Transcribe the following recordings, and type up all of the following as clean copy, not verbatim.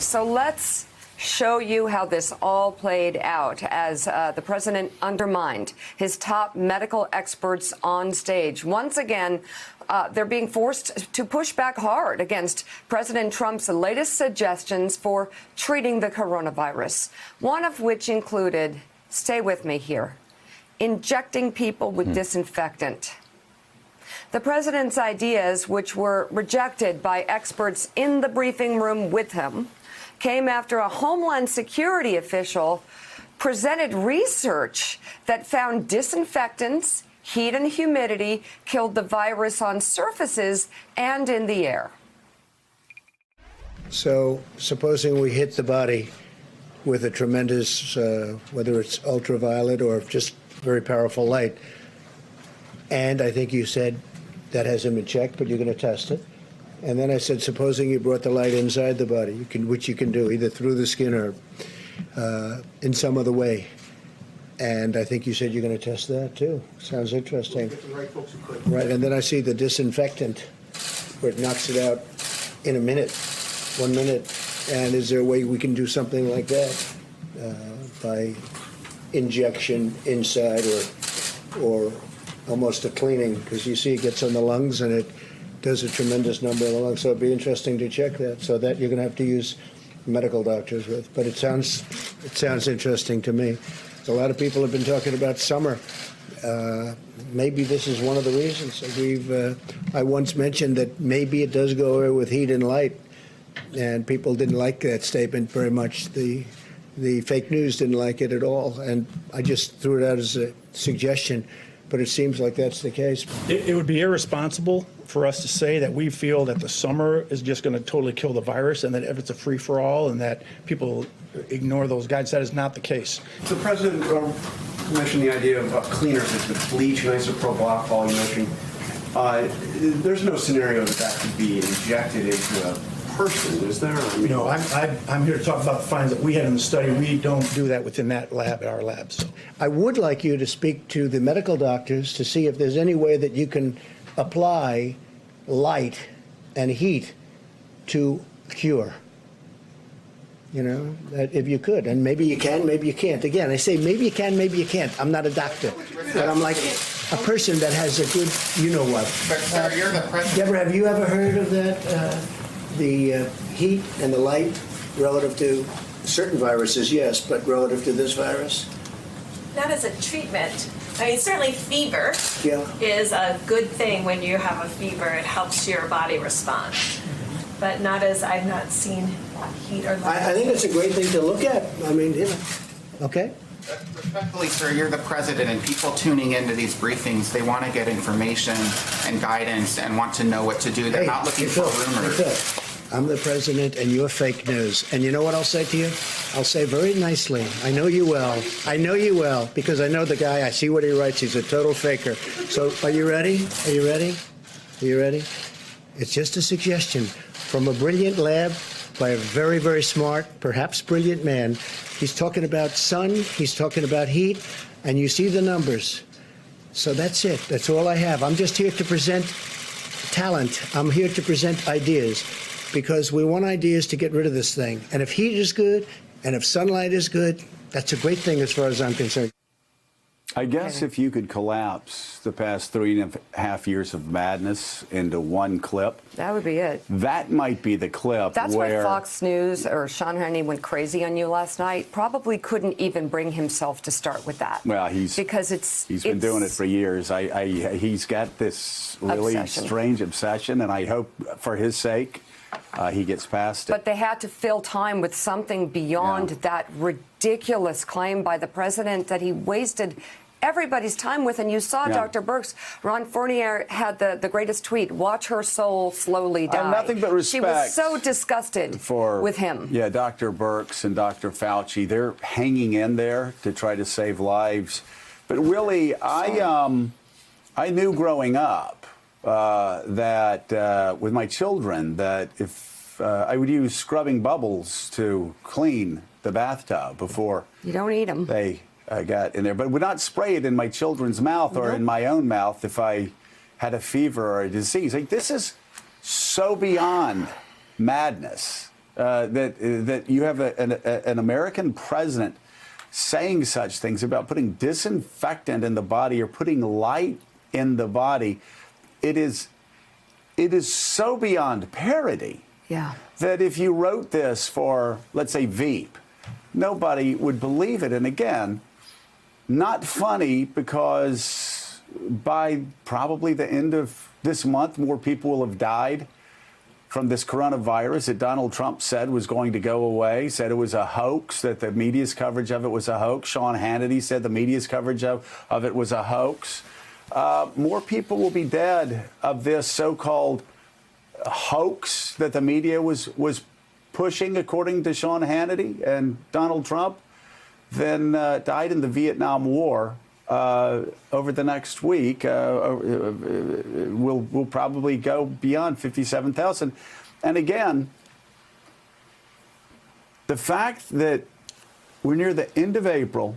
So let's show you how this all played out as the president undermined his top medical experts on stage. Once again, they're being forced to push back hard against President Trump's latest suggestions for treating the coronavirus, one of which included, stay with me here, injecting people with disinfectant. The president's ideas, which were rejected by experts in the briefing room with him, came after a Homeland Security official presented research that found disinfectants, heat and humidity killed the virus on surfaces and in the air. So supposing we hit the body with a tremendous, whether it's ultraviolet or just very powerful light, and I think you said that hasn't been checked, but you're going to test it. And then I said, supposing you brought the light inside the body, which you can do either through the skin or in some other way. And I think you said you're going to test that too. Sounds interesting. Right, and then I see the disinfectant where it knocks it out in a minute, 1 minute. And is there a way we can do something like that by injection inside or almost a cleaning? Because you see it gets on the lungs and it does a tremendous number in the lungs. So it'd be interesting to check that. So that you're going to have to use medical doctors with. But it sounds interesting to me. A lot of people have been talking about summer. Maybe this is one of the reasons. I once mentioned that maybe it does go away with heat and light, and people didn't like that statement very much. The fake news didn't like it at all, and I just threw it out as a suggestion. But it seems like that's the case. It would be irresponsible for us to say that we feel that the summer is just going to totally kill the virus and that if it's a free-for-all and that people ignore those guides. That is not the case. The president mentioned the idea of cleaners with bleach and isopropyl alcohol. You mentioned there's no scenario that could be injected into a person, is there? I mean, no, I'm here to talk about the findings that we had in the study. We don't do that within that lab, our lab. So I would like you to speak to the medical doctors to see if there's any way that you can apply light and heat to cure. You know, that if you could, and maybe you can, maybe you can't. Again, I say maybe you can, maybe you can't. I'm not a doctor, but I'm like a person that has a good, you know what. But sir, you're the president. Deborah, have you ever heard of that? The heat and the light relative to certain viruses, yes, but relative to this virus? Not as a treatment. I mean, certainly fever is a good thing. When you have a fever, it helps your body respond. But not as, I've not seen heat or light. I think it's a great thing to look at. I mean, you know, okay. Respectfully, sir, you're the president, and people tuning into these briefings, they want to get information and guidance and want to know what to do. They're not looking for rumors. I'm the president, and you're fake news. And you know what I'll say to you? I'll say very nicely, I know you well. I know you well, because I know the guy. I see what he writes. He's a total faker. So are you ready? Are you ready? Are you ready? It's just a suggestion from a brilliant lab by a very, very smart, perhaps brilliant man. He's talking about sun, he's talking about heat, and you see the numbers. So that's it. That's all I have. I'm just here to present talent. I'm here to present ideas, because we want ideas to get rid of this thing. And if heat is good, and if sunlight is good, that's a great thing as far as I'm concerned. I guess if you could collapse the past 3.5 years of madness into one clip. That would be it. That might be the clip. That's where why Fox News or Sean Hannity went crazy on you last night. Probably couldn't even bring himself to start with that. Well, he's been doing it for years. He's got this really strange obsession, and I hope for his sake he gets past it. But they had to fill time with something beyond that ridiculous claim by the president that he wasted everybody's time with. And you saw Dr. Birx. Ron Fournier had the greatest tweet, watch her soul slowly die. Nothing but respect. She was so disgusted with him. Yeah, Dr. Birx and Dr. Fauci, they're hanging in there to try to save lives. But really, I knew growing up that with my children that if I would use scrubbing bubbles to clean the bathtub before you don't eat them. They got in there, but would not spray it in my children's mouth or in my own mouth if I had a fever or a disease. Like, this is so beyond madness that you have an American president saying such things about putting disinfectant in the body or putting light in the body. It is so beyond parody that if you wrote this for, let's say, Veep, nobody would believe it. And again, not funny, because by probably the end of this month, more people will have died from this coronavirus that Donald Trump said was going to go away, said it was a hoax, that the media's coverage of it was a hoax. Sean Hannity said the media's coverage of it was a hoax. More people will be dead of this so-called hoax that the media was pushing, according to Sean Hannity and Donald Trump, than died in the Vietnam War. Over the next week, we'll probably go beyond 57,000. And again, the fact that we're near the end of April,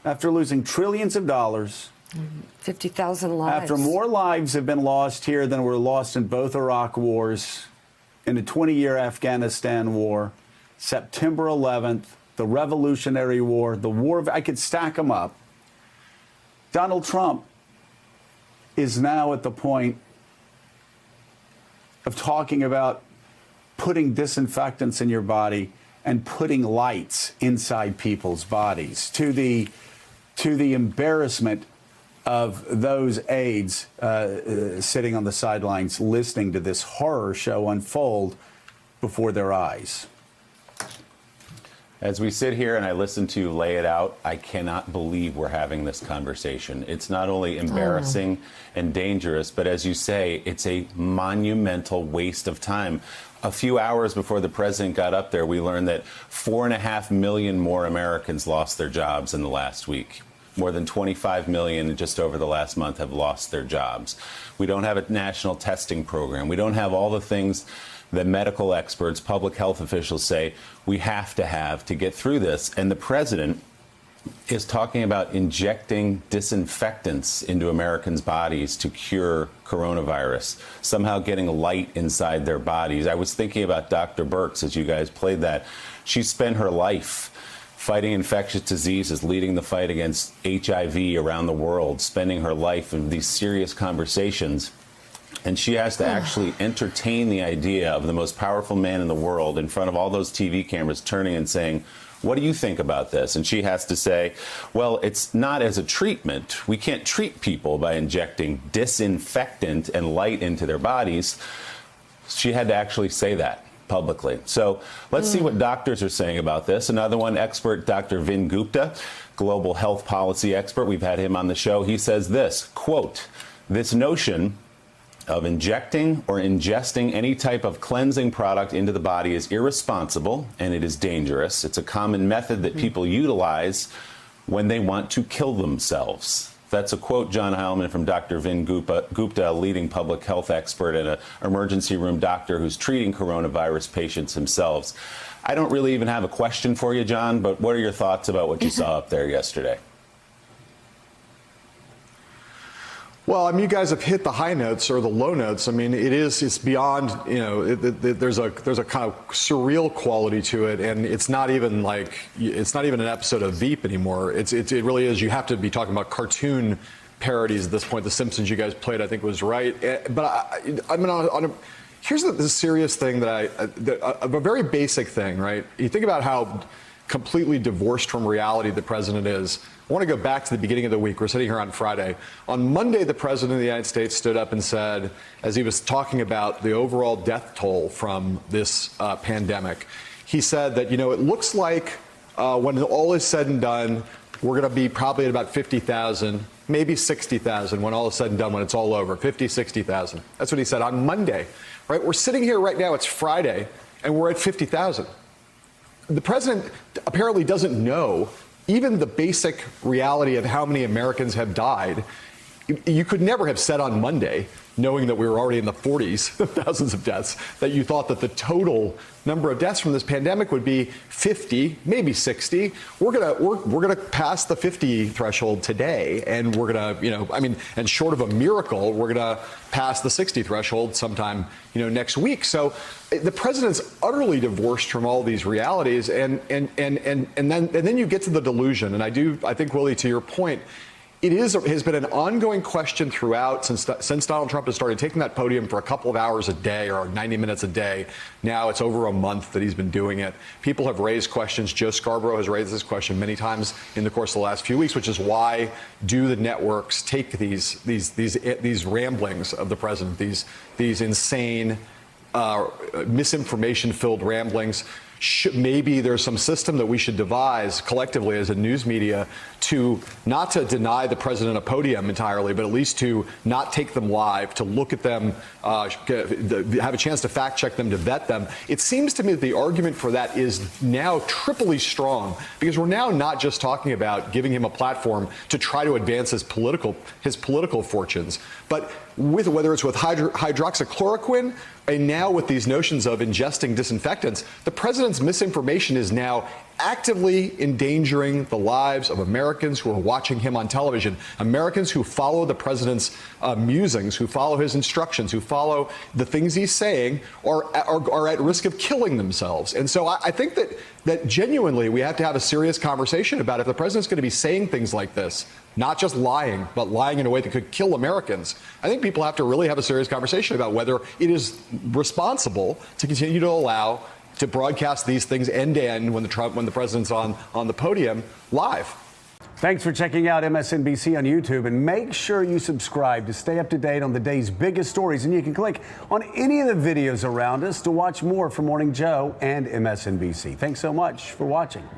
after losing trillions of dollars, 50,000 lives. After more lives have been lost here than were lost in both Iraq wars, in the 20-year Afghanistan war, September 11th, the Revolutionary War, the War of... I could stack them up. Donald Trump is now at the point of talking about putting disinfectants in your body and putting lights inside people's bodies, to the embarrassment of those aides sitting on the sidelines listening to this horror show unfold before their eyes. As we sit here and I listen to you lay it out, I cannot believe we're having this conversation. It's not only embarrassing and dangerous, but as you say, it's a monumental waste of time. A few hours before the president got up there, we learned that 4.5 million more Americans lost their jobs in the last week. More than 25 million just over the last month have lost their jobs. We don't have a national testing program. We don't have all the things that medical experts, public health officials say we have to get through this. And the president is talking about injecting disinfectants into Americans' bodies to cure coronavirus, somehow getting light inside their bodies. I was thinking about Dr. Birx as you guys played that. She spent her life fighting infectious diseases, leading the fight against HIV around the world, spending her life in these serious conversations. And she has to actually entertain the idea of the most powerful man in the world in front of all those TV cameras turning and saying, what do you think about this? And she has to say, well, it's not as a treatment. We can't treat people by injecting disinfectant and light into their bodies. She had to actually say that publicly. So let's see what doctors are saying about this. Another one, expert Dr. Vin Gupta, global health policy expert. We've had him on the show. He says this, quote, this notion of injecting or ingesting any type of cleansing product into the body is irresponsible and it is dangerous. It's a common method that people utilize when they want to kill themselves. That's a quote, John Heilman, from Dr. Vin Gupta, a leading public health expert and an emergency room doctor who's treating coronavirus patients themselves. I don't really even have a question for you, John, but what are your thoughts about what you saw up there yesterday? Well, I mean, you guys have hit the high notes or the low notes. I mean, it's beyond, you know, there's a kind of surreal quality to it, and it's not even an episode of Veep anymore. It really is. You have to be talking about cartoon parodies at this point. The Simpsons you guys played, I think, was right. But I mean, here's the serious thing a very basic thing, right? You think about how completely divorced from reality the president is. I want to go back to the beginning of the week. We're sitting here on Friday. On Monday, the president of the United States stood up and said, as he was talking about the overall death toll from this pandemic, he said that, you know, it looks like when all is said and done, we're going to be probably at about 50,000, maybe 60,000 when all is said and done, when it's all over, 50, 60,000. That's what he said on Monday, right? We're sitting here right now, it's Friday, and we're at 50,000. The president apparently doesn't know even the basic reality of how many Americans have died. You could never have said on Monday knowing that we were already in the 40s, thousands of deaths, that you thought that the total number of deaths from this pandemic would be 50, maybe 60. We're gonna pass the 50 threshold today, and we're gonna, and short of a miracle, we're gonna pass the 60 threshold sometime, next week. So the president's utterly divorced from all these realities, and then you get to the delusion. And I think, Willie, to your point, has been an ongoing question throughout since Donald Trump has started taking that podium for a couple of hours a day or 90 minutes a day. Now it's over a month that he's been doing it. People have raised questions. Joe Scarborough has raised this question many times in the course of the last few weeks, which is why do the networks take these ramblings of the president, these insane, misinformation-filled ramblings? Maybe there's some system that we should devise collectively as a news media to not to deny the president a podium entirely, but at least to not take them live, to look at them, have a chance to fact check them, to vet them. It seems to me that the argument for that is now triply strong, because we're now not just talking about giving him a platform to try to advance his political fortunes, but whether it's with hydroxychloroquine and now with these notions of ingesting disinfectants, the president's misinformation is now actively endangering the lives of Americans who are watching him on television, Americans who follow the president's musings, who follow his instructions, who follow the things he's saying, are at risk of killing themselves. And so I think that genuinely we have to have a serious conversation about if the president's going to be saying things like this, not just lying, but lying in a way that could kill Americans. I think people have to really have a serious conversation about whether it is responsible to continue to allow to broadcast these things end to end when the president's on the podium live. Thanks for checking out MSNBC on YouTube, and make sure you subscribe to stay up to date on the day's biggest stories. And you can click on any of the videos around us to watch more from Morning Joe and MSNBC. Thanks so much for watching.